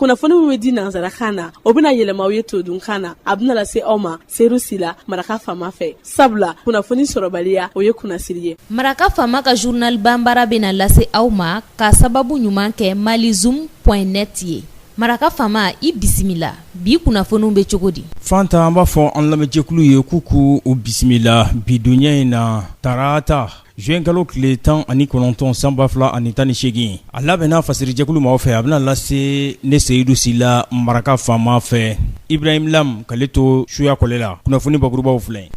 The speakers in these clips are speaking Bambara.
kunnafoni min bɛ di nanzarakan na o bɛna yɛlɛma aw ye todunkan na a bɛna lase aw ma seeru sila maraka faama fɛ sabula kunnafoni sɔrɔbaliya o ye kunnasiri ye. maraka faama ka journal banbara bɛna lase aw ma ka sababu ɲuman kɛ malizoom.net ye. maraka faama i bisimila bi kunnafoniw bɛ cogo di. Fanta an b'a fɔ an lamɛnjɛkulu ye k'u u bisimila bi dunya in na tarata juin kalo tile 19 san 2018 a labɛnna fasirijɛkulu ma fɛ a bɛna lase ne Seyidu Sila maraka faama fɛ Ibrahim Lam k'ale to suya kɔlɛ la kunnafoni bakurubaw filɛ.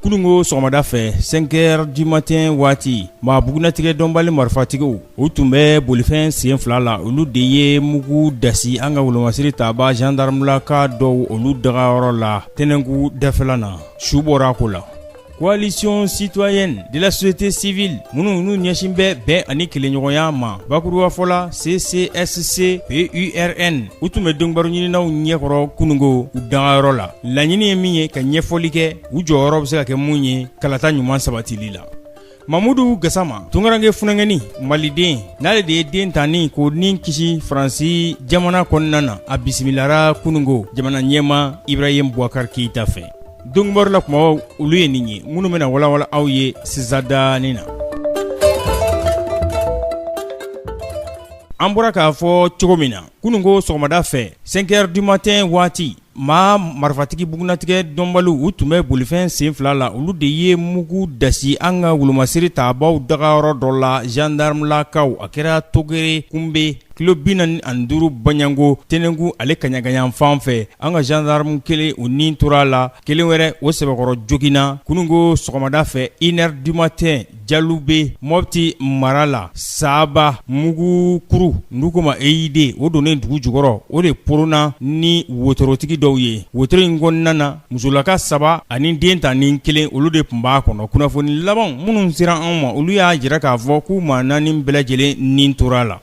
Kunungo sɔgɔmada fɛ 5h du matin waati maa bugunatigɛ dɔnbali marifatigiw u tun bɛ bolifɛn sen fila la olu de ye mugu dasi an ka wolomasiri taaba gendarmelaka dɔw olu dagayɔrɔ la tɛnɛnku dafɛla na su bɔra ko la. Coalition citoyenne de la société civile minnu ɲɛsin bɛ bɛn ani kelenɲɔgɔnya ma bakuruba fɔla CCSC PURN u tun bɛ dɔnkibaru ɲininaw ɲɛkɔrɔ kunungo u dagayɔrɔ la. Laɲini ye min ye ka ɲɛfɔli kɛ u jɔyɔrɔ bɛ se ka kɛ mun ye kalata ɲuman sabatili la. Mamudu Gasama tungarange funangeni maliden n'ale de ye den tani ko ni kisi Faransi jamana kɔnɔna na a bisimilara kunungo jamana ɲɛma Ibrahim Boubacar Keita fɛ. Dongbar la kuma olu ye nin ye minnu bɛna walawala aw ye sisadani na. An bɔra k'a fɔ cogo min na kunungo sɔgɔmada fɛ 5h du matin waati maa marifatigi bugunatigɛ dɔnbaliw u tun bɛ bolifɛn sen fila la olu de ye mugu dasi an ka wolomasiri taabaw dagayɔrɔ dɔ la gendarmelakaw a kɛra Togere Kunbe kilo 45 Baɲango tɛnɛnku ale kaɲagayan fan fɛ an ka gendarme kelen u nin tora la kelen wɛrɛ o sɛbɛkɔrɔ joginna kunungo sɔgɔmada fɛ 1h du matin Jalube Mopti mara la Saba Mugu Kuru Ndukuma EID o donnen dugu jukɔrɔ o de porona ni wotorotigi dɔw ye wotoro in kɔnɔna na musolaka 3 ani den tani 1 olu de tun b'a kɔnɔ. Kunnafoni laban minnu sera anw ma olu y'a jira k'a fɔ k'u maa 4 bɛɛ lajɛlen nin tora la.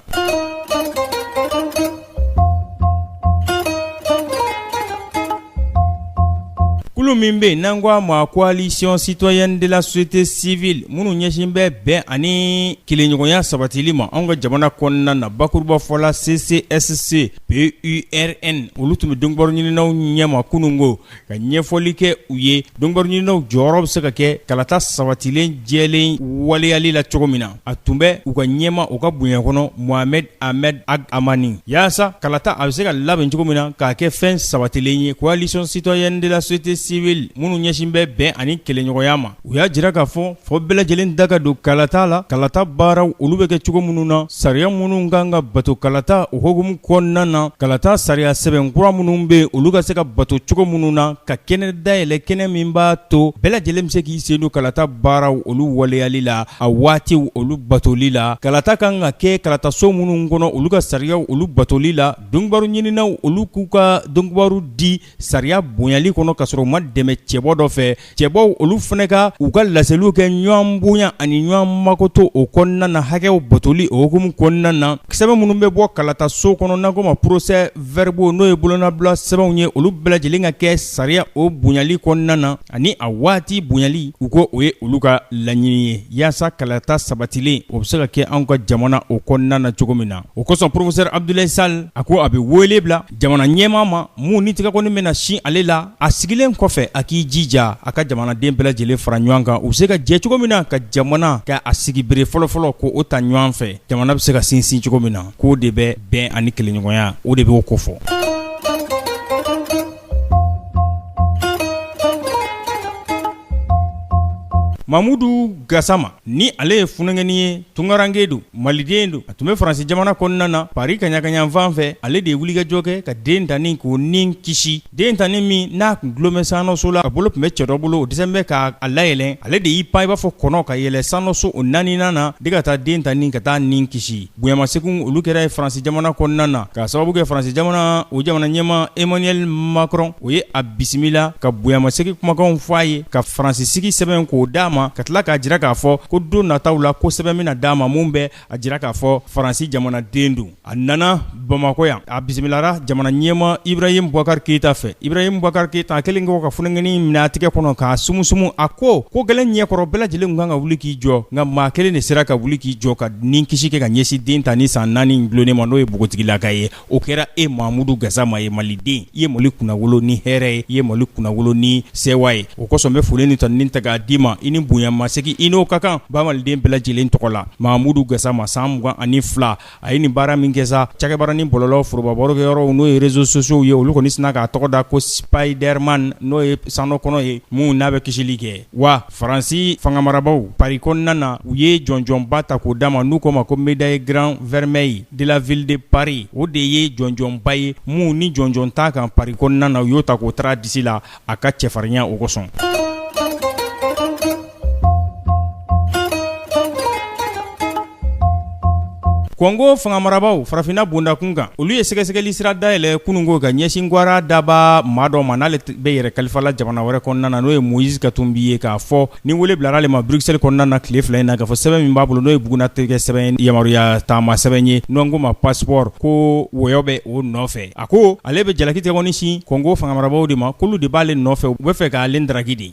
Kulu min bɛ n'an ko a ma coalition citoyenne de la société civile minnu ɲɛsin bɛ bɛn ani kelenɲɔgɔnya sabatili ma anw ka jamana kɔnɔna na bakuruba fɔla CCSC PURN olu tun bɛ dɔnkibaru ɲininaw ɲɛma kunungo ka ɲɛfɔli kɛ u ye dɔnkibaru ɲininaw jɔyɔrɔ bɛ se ka kɛ kalata sabatilen jɛlen waleyali la cogo min na a tun bɛ u ka ɲɛma u ka bonya kɔnɔ Mohamed Ahmed Ag Amani yaasa kalata a bɛ se ka labɛn cogo min na k'a kɛ fɛn sabatilen ye. Coalition citoyenne de la société civile minnu ɲɛsin bɛ bɛn ani kelenɲɔgɔnya ma u y'a jira k'a fɔ bɛɛ lajɛlen da ka don kalata la kalata baaraw olu bɛ kɛ cogo minnu na sariya minnu kan ka bato kalata o hukumu kɔnɔna na kalata sariya sɛbɛn kura minnu bɛ olu ka se ka bato cogo minnu na ka kɛnɛ dayɛlɛ kɛnɛ min b'a to bɛɛ lajɛlen bɛ se k'i sen don kalata baaraw olu waleyali la a waatiw olu batoli la kalata kan ka kɛ kalata so minnu kɔnɔ olu ka sariyaw olu batoli la dɔnkibaru ɲininaw olu k'u ka dɔnkibaru di sariya bonyali kɔnɔ ka sɔrɔ u ma dɛmɛ cɛbɔ dɔ fɛ cɛbɔw olu fana ka u ka laseliw kɛ ɲɔgɔn bonya ani ɲɔgɔn makoto o kɔnɔna na hakɛw batoli o hukumu kɔnɔna na sɛbɛn minnu bɛ bɔ kalata so kɔnɔ n'an ko ma procès verbaux n'o ye bolonabila sɛbɛnw ye olu bɛɛ lajɛlen ka kɛ sariya o bonyali kɔnɔna na ani a waati bonyali u ko o ye olu ka laɲini ye yaasa kalata sabatilen o bɛ se ka kɛ anw ka jamana o kɔnɔna na cogo min na o kosɔn professeur Abdoulaye Sall a ko a bɛ wele bila jamana ɲɛmaa ma mun ni tigɛ kɔni bɛna sin ale la a sigilen kɔfɛ a k'i jija a ka jamanaden bɛɛ lajɛlen fara ɲɔgɔn kan u bɛ se ka jɛ cogo min na ka jamana ka a sigi bere fɔlɔfɔlɔ ko o ta ɲɔgɔn fɛ jamana bɛ se ka sinsin cogo min na k'o de bɛ bɛn ani kelenɲɔgɔnya o de bɛ o ko fɔ. Mamudu Gasama ni ale ye funangɛni ye tungarange don maliden don a tun bɛ Faransi jamana kɔnɔna na Paris kaɲagayan fan fɛ ale de ye wulikajɔ kɛ ka den tani k'o nin kisi den tani min n'a kun gulomɛ sanɔso la a bolo tun bɛ cɛ dɔ bolo o dɛsɛn bɛ k'a layɛlɛn ale de y'i pan i b'a fɔ kɔnɔ ka yɛlɛ sanɔso o naaninan na de ka taa den tani ka taa nin kisi bonyamasegin olu kɛra Faransi jamana kɔnɔna na ka sababu kɛ Faransi jamana o jamana ɲɛma Emmanuel Macron o ye a bisimila ka bonyamasegin kumakanw fɔ a ye ka Faransi sigi sɛbɛn k'o d'a ma ma ka tila k'a jira k'a fɔ ko don nataw la ko sɛbɛn mina d'a ma mun bɛ a jira k'a fɔ Faransi jamanaden don. A nana Bamako yan a bisimilara jamana ɲɛma Ibrahim Boubacar Keita fɛ. Ibrahim Boubacar Keita a kɛlen kɔ ka funɛngɛni minɛ a tigɛ kɔnɔ k'a sumusumu a ko gɛlɛn ɲɛkɔrɔ bɛɛ lajɛlen kan ka wuli k'i jɔ nka maa kelen de sera ka wuli k'i jɔ ka ni kisi kɛ ka ɲɛsin den ta ni san 4 gulonnen ma n'o ye bogotigilaka ye. O kɛra Mahamudu Gassama ye maliden. I ye Mali kunnawolo ni hɛrɛ ye, i ye Mali kunnawolo ni sewa ye. O kosɔn bɛ foli ni tɔnni ta k'a d'i ma i ni bonya masegin i n'o ka kan ba maliden bɛɛ lajɛlen tɔgɔ la. Mahamudu Gassama san 22 a ye nin baara min kɛ sa cakɛbara ni bɔlɔlɔ foroba barokɛyɔrɔw n'o ye réseaux sociaux ye olu kɔni sina k'a tɔgɔ da ko Spiderman n'o ye sanu kɔnɔ ye mun n'a bɛ kisili kɛ. Wa Faransi fangamarabaw Paris kɔnɔna na u ye jɔnjɔnba ta k'o d'a ma n'u ko ma ko médaille grand vermeil de la ville de Paris. O de ye jɔnjɔnba ye mun ni jɔnjɔn t'a kan Paris kɔnɔna na u y'o ta k'o tara disi la a ka cɛfarinya o kosɔn. Kongo fangamarabaw farafina bondakun kan olu ye sɛgɛsɛgɛli sira dayɛlɛ kunungo ka ɲɛsin gwara daba maa dɔ ma n'ale bɛ yɛrɛ kalifala jamana wɛrɛ kɔnɔna na n'o ye Moïse Katumbi ye k'a fɔ ni wele bilara ale ma Bruxelles kɔnɔna na tile 2 in na k'a fɔ sɛbɛn min b'a bolo n'o ye bugunatigɛ sɛbɛn yamaruya taama sɛbɛn ye n'o ko ma passeport ko wɔyɔ bɛ o nɔfɛ. A ko ale bɛ jalaki tɛgɛni sin Kongo fangamarabaw de ma k'olu de b'ale nɔfɛ u bɛ fɛ k'ale ndaraki de.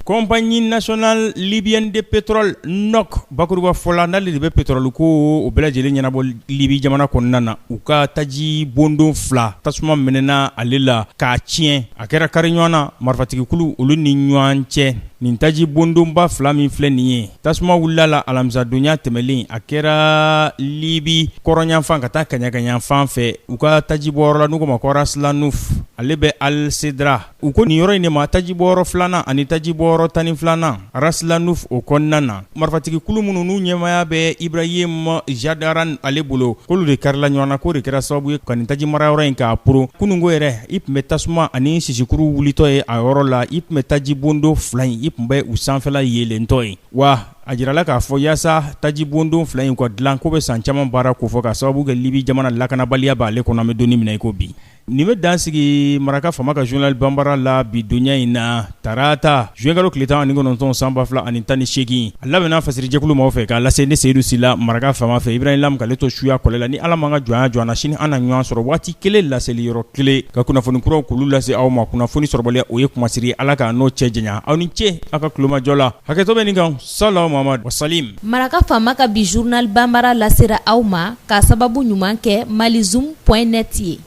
Compagnie nationale libyenne de pétrole NOC bakuruba fɔla n'ale de bɛ pétrole ko o bɛɛ lajɛlen ɲɛnabɔ Libi jamana kɔnɔna na u ka taji bondon 2 tasuma minɛna ale la k'a tiɲɛ a kɛra kari ɲɔgɔn na marifatigikulu olu ni ɲɔgɔn cɛ. Nin taji bondonba 2 min filɛ nin ye tasuma wulila la alamisadonya tɛmɛlen a kɛra Libi kɔrɔnyanfan ka taa kaɲakanyanfan fɛ u ka taji bɔyɔrɔ la n'u ko ma ko Raslanuf ale bɛ Al Sedra u ko nin yɔrɔ in de ma taji bɔyɔrɔ 2nan ani taji bɔyɔrɔ 12nan Raslanuf o kɔnɔna na marifatigikulu minnu n'u ɲɛmaya bɛ Ibrahim Jadaran ale bolo k'olu de karila ɲɔgɔn na k'o de kɛra sababu ye ka nin taji marayɔrɔ in k'a poron kunungo yɛrɛ i tun bɛ tasuma ani sisikuru wulitɔ ye a yɔrɔ la i tun bɛ taji bondo 2 in i tun bɛ u sanfɛla yelentɔ ye wa a jirala k'a fɔ yaasa taji bondon 2 in ka dilan ko bɛ san caman baara ko fɔ ka sababu kɛ Libi jamana lakanabaliya b'ale kɔnɔ an bɛ donni minɛ i ko bi. Nin bɛ dan sigi maraka fama ka journal banbara la bi donya in na tarata juin kalo tile 19 san 2018 a labɛnna fasirijɛkulu maaw fɛ k'a lase ne Seyidu Sila maraka fama fɛ Ibrahim Lam k'ale to suya kɔlɛ la ni Ala m'an ka jɔnya sini an na ɲɔgɔn sɔrɔ waati kelen laseli yɔrɔ kelen ka kunnafoni kuraw k'olu lase aw ma kunnafoni sɔrɔbaliya o ye kumasiri Ala k'a n'o cɛ janya aw ni ce aw ka kulomajɔ la hakɛtɔ bɛ nin kan Salaw Muhammad wa Salim. Maraka fama ka bi journal banbara lasera aw ma k'a sababu ɲuman kɛ malizoom.net ye.